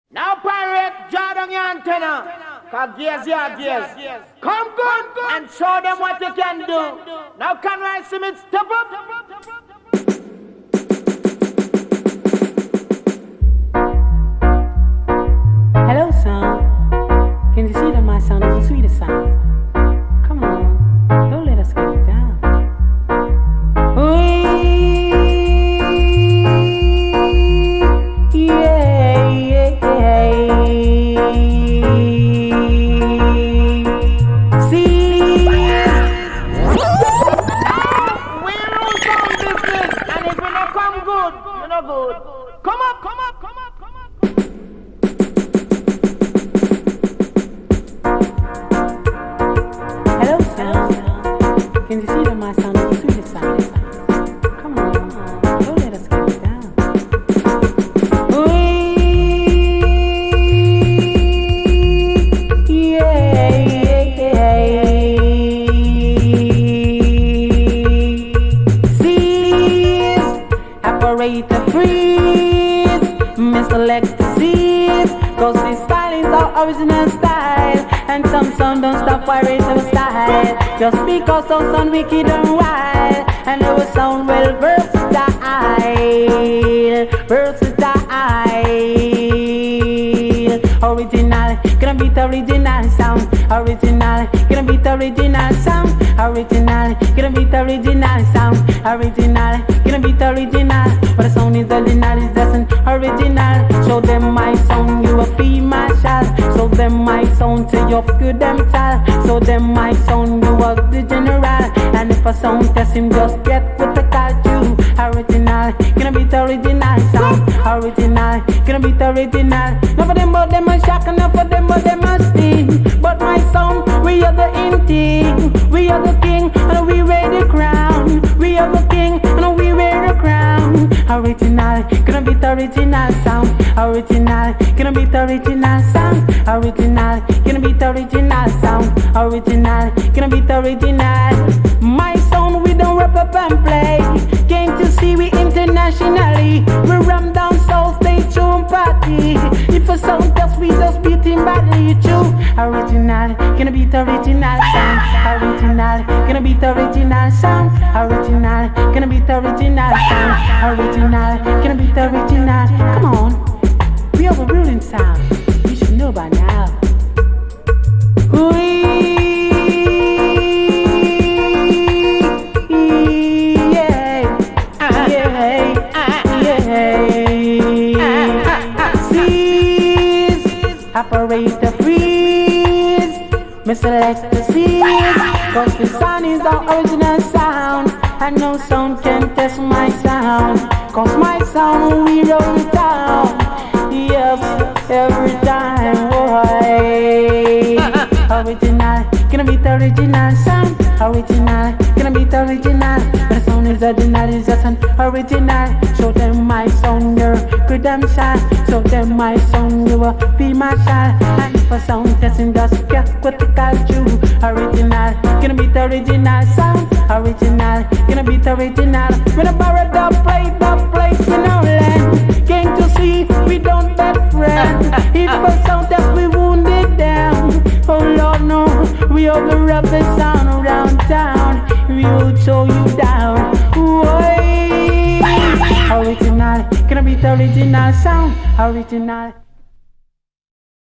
Now pirate, draw down your antenna. Cause gears, yeah, gears. Come good and show them what you can do. Now Conroy, Smith, step up. Hello, sound. Can you see that my sound is the sweetest sound? Come on, don't let us get it down. Good. Come up. Hello, sound. Can you see that my sound is the sweetest sound? Come on, don't let us get it down. Operator freeze, select the seeds, cause this style is our original style, and some sound don't stop operator style, just because some sound wicked and wild, and our sound well versatile. Original, gonna beat the original sound. Original, gonna beat the original sound. Original, gonna beat the original sound. Original, gonna beat the original. But the sound is original, is just an original. Show them my sound, you a free marshal. Show them my sound to your good them child. Show them my sound, you are the general. And if a sound test him, just get what they call you. Original, gonna beat the original sound. Original, gonna beat the original. None of them but them a shock, enough of them but them a sting. But my sound, we are the in thing. We are the king and we wear the crown. We are the king and we wear the crown. Original, gonna beat the original sound. Original, gonna beat the original sound. Original, gonna beat the original sound. Original, gonna beat the original. My sound, we don't rap up and play. Came to see we internationally. We ram down south, stay true party. If a sound test, we just beat him badly, true. Original, gonna beat the original sound. Original, gonna beat the original sound. Original, gonna beat the original sound. Original, gonna beat the original. Come on, we are the ruling sound. You should know by now. Operator freeze, me select the seeds, cause the sound is our original sound, and no sound can test my sound, cause my sound we roll the town, yes, every time, boy. Original, gonna beat the original sound. Original, gonna beat the original. But the sound is original, it's just an original. Show them my sound, you're good damn shot. Show them my sound, you will be my shot. And if a sound testing, just get what they call you. Original, gonna beat the original sound. Original, gonna beat the original. When I borrow the place in our land. Came to see, we don't bad friend. If a sound that we wounded down. Oh Lord, no, we are the roughest sound around town. We will show you down. Original, gonna beat the original sound. Original.